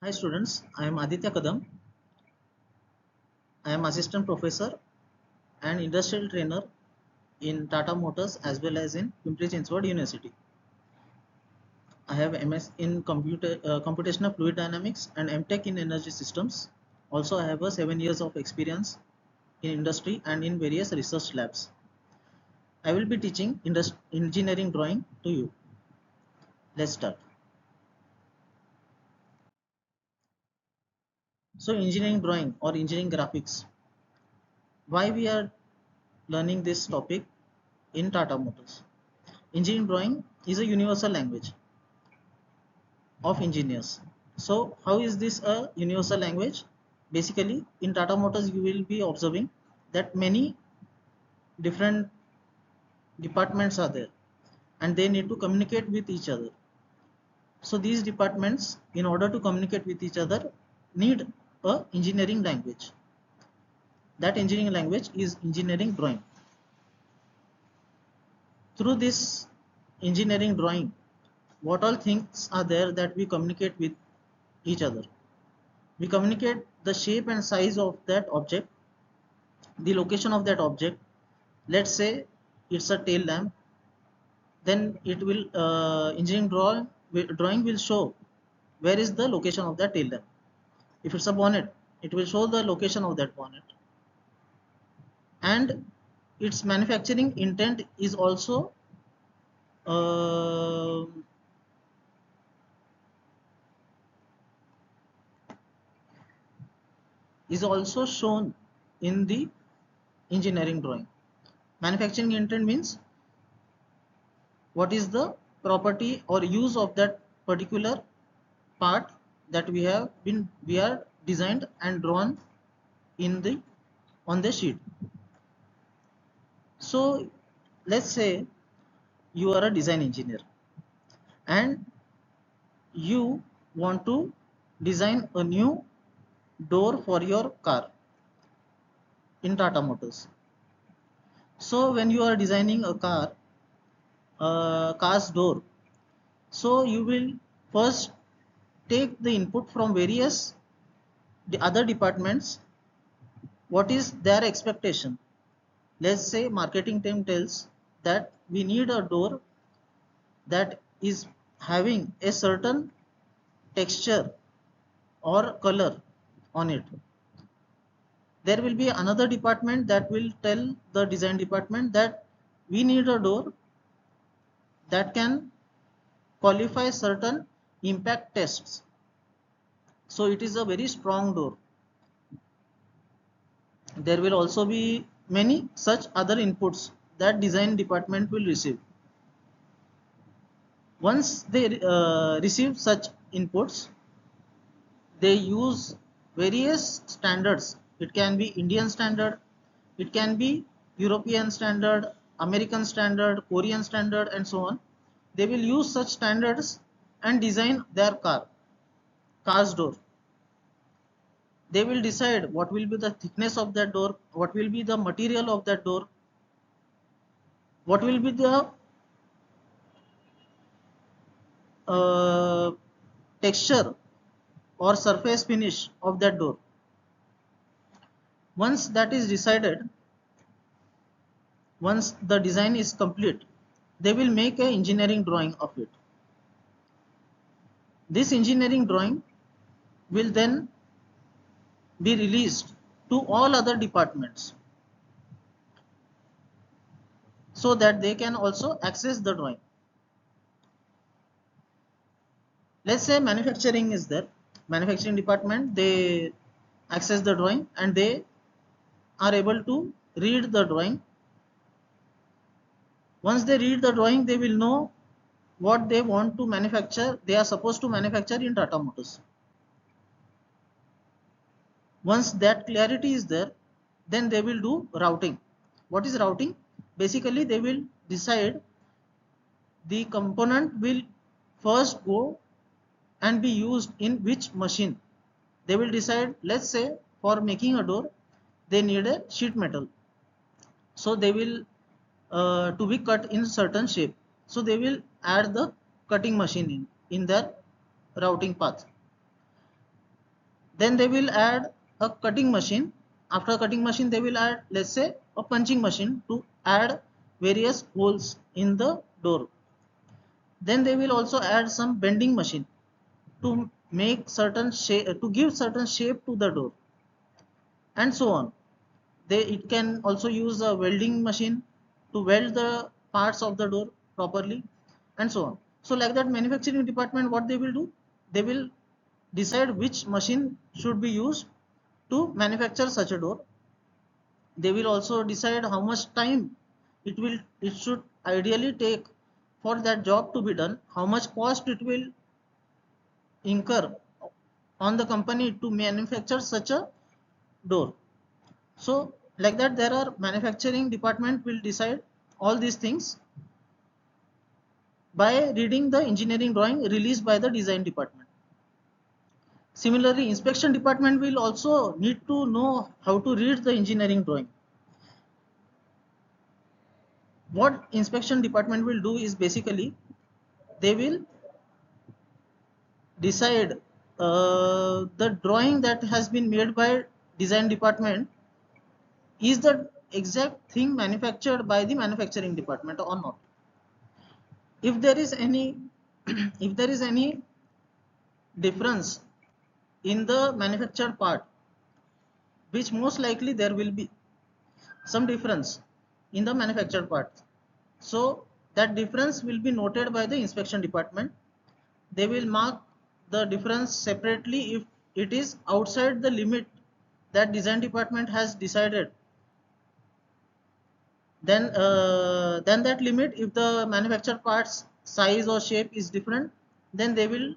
Hi students, I am Aditya Kadam. I am assistant professor and industrial trainer in Tata Motors as well as in Pimpri Chinchwad University. I have MS in computational fluid dynamics and MTech in energy systems. Also, I have a 7 years of experience in industry and in various research labs. I will be teaching engineering drawing to you. Let's start. So, engineering drawing or engineering graphics. Why we are learning this topic in Tata Motors? Engineering drawing is a universal language of engineers. So how is this a universal language? Basically, in Tata Motors, you will be observing that many different departments are there and they need to communicate with each other. So these departments, in order to communicate with each other, need a engineering language. That engineering language is engineering drawing. Through this engineering drawing, what all things are there that we communicate with each other? We communicate the shape and size of that object, the location of that object. Let's say it's a tail lamp, then it will engineering drawing will show where is the location of that tail lamp. If it's a bonnet, it will show the location of that bonnet, and its manufacturing intent is also uh, shown in the engineering drawing. Manufacturing intent means what is the property or use of that particular part that we are designed and drawn in the on the sheet. So let's say you are a design engineer and you want to design a new door for your car in Tata Motors. So when you are designing a car's door, so you will first take the input from various the other departments. What is their expectation? Let's say marketing team tells that we need a door that is having a certain texture or color on it. There will be another department that will tell the design department that we need a door that can qualify certain impact tests. So it is a very strong door. There will also be many such other inputs that design department will receive. Once they receive such inputs, they use various standards. It can be Indian standard, it can be European standard, American standard, Korean standard, and so on. They will use such standards and design their car's door. They will decide what will be the thickness of that door, what will be the material of that door, what will be the uh, texture or surface finish of that door. Once that is decided, once the design is complete, they will make an engineering drawing of it. This engineering drawing will then be released to all other departments so that they can also access the drawing. Let's say manufacturing is there. Manufacturing department, they access the drawing and they are able to read the drawing. Once they read the drawing, they will know what they want to manufacture, they are supposed to manufacture in Tata Motors. Once that clarity is there, then they will do routing. What is routing? Basically, they will decide the component will first go and be used in which machine. They will decide, let's say for making a door, they need a sheet metal. So they will to be cut in certain shape. So they will add the cutting machine in their routing path. Then they will add a cutting machine. After a cutting machine, they will add, let's say, a punching machine to add various holes in the door. Then they will also add some bending machine to make certain shape, to give certain shape to the door, and so on. It can also use a welding machine to weld the parts of the door properly, and so on. So like that, manufacturing department, what they will do, they will decide which machine should be used to manufacture such a door. They will also decide how much time it should ideally take for that job to be done, how much cost it will incur on the company to manufacture such a door. So like that, there are manufacturing department will decide all these things by reading the engineering drawing released by the design department. Similarly, inspection department will also need to know how to read the engineering drawing. What inspection department will do is basically they will decide the drawing that has been made by design department is the exact thing manufactured by the manufacturing department or not. If there is any if there is any difference in the manufactured part, which most likely there will be some difference in the manufactured part, so that difference will be noted by the inspection department. They will mark the difference separately if it is outside the limit that design department has decided. Then that limit, if the manufactured parts size or shape is different, then they will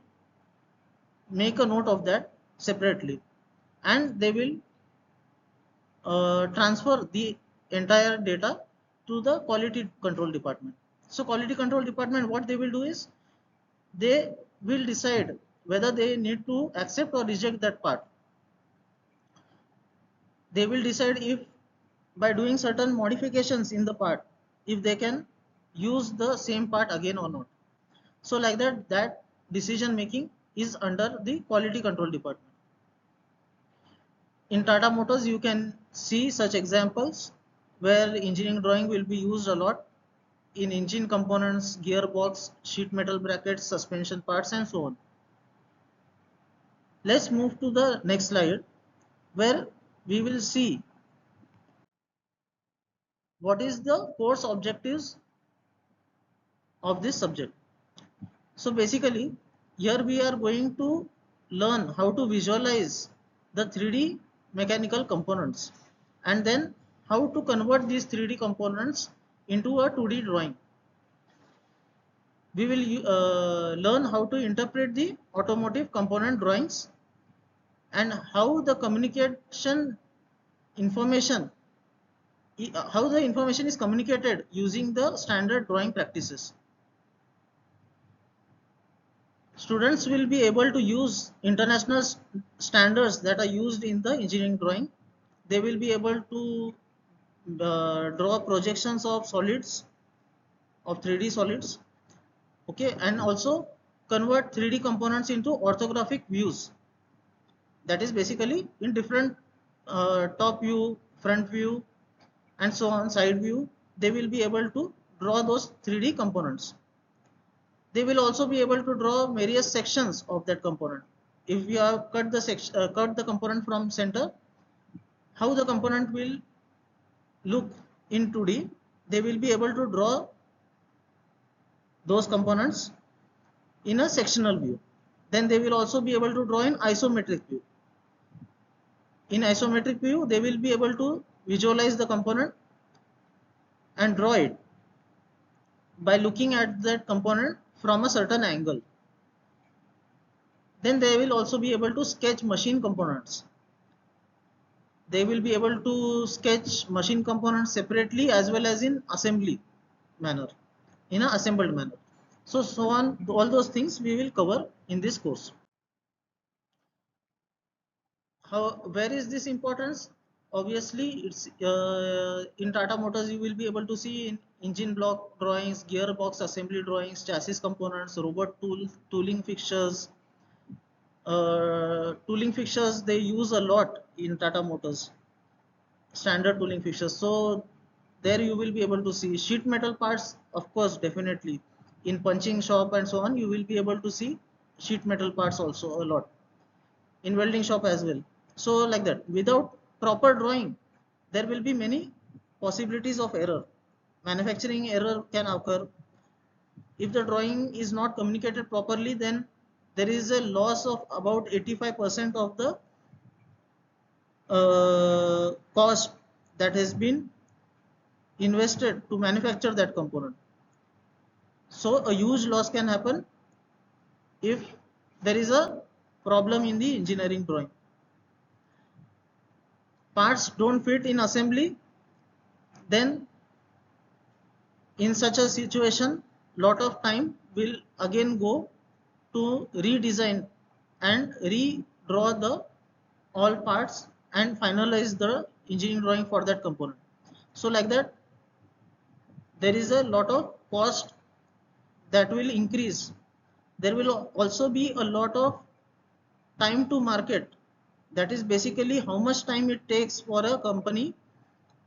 make a note of that separately, and they will transfer the entire data to the quality control department. So quality control department, what they will do is they will decide whether they need to accept or reject that part. They will decide if by doing certain modifications in the part, if they can use the same part again or not. So like that decision making is under the quality control department. In Tata Motors, you can see such examples where engineering drawing will be used a lot in engine components, gearbox, sheet metal brackets, suspension parts, and so on. Let's move to the next slide where we will see what is the course objectives of this subject. So basically, here we are going to learn how to visualize the 3D mechanical components, and then how to convert these 3D components into a 2D drawing. We will learn how to interpret the automotive component drawings and how the communication information how the information is communicated using the standard drawing practices. Students will be able to use international standards that are used in the engineering drawing. They will be able to draw projections of solids, of 3D solids, okay, and also convert 3D components into orthographic views. That is basically in different top view, front view, and so on, side view. They will be able to draw those 3D components. They will also be able to draw various sections of that component. If we have cut the component from center, how the component will look in 2D, they will be able to draw those components in a sectional view. Then they will also be able to draw in isometric view. In isometric view, they will be able to visualize the component and draw it by looking at that component from a certain angle. Then they will also be able to sketch machine components. They will be able to sketch machine components separately as well as in assembly manner, in an assembled manner. So on, all those things we will cover in this course. Where is this importance? Obviously, it's in Tata Motors. You will be able to see in engine block drawings, gearbox assembly drawings, chassis components, robot tooling fixtures, tooling fixtures they use a lot in Tata Motors, standard tooling fixtures. So there you will be able to see sheet metal parts, of course, definitely. In punching shop and so on, you will be able to see sheet metal parts also a lot. In welding shop as well. So like that, without proper drawing, there will be many possibilities of error. Manufacturing error can occur. If the drawing is not communicated properly, then there is a loss of about 85% of the cost that has been invested to manufacture that component. So a huge loss can happen if there is a problem in the engineering drawing. Parts don't fit in assembly, then in such a situation, lot of time will again go to redesign and redraw the all parts and finalize the engineering drawing for that component. So like that, there is a lot of cost that will increase. There will also be a lot of time to market. That is basically how much time it takes for a company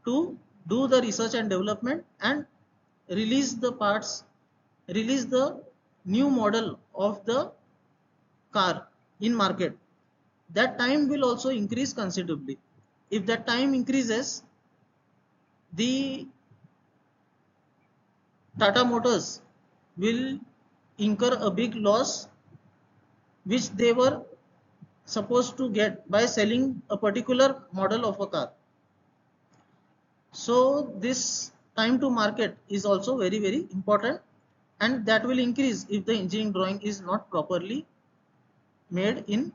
to do the research and development and release the parts, release the new model of the car in market. That time will also increase considerably. If that time increases, the Tata Motors will incur a big loss which they were supposed to get by selling a particular model of a car. So this time to market is also very important, and that will increase if the engineering drawing is not properly made in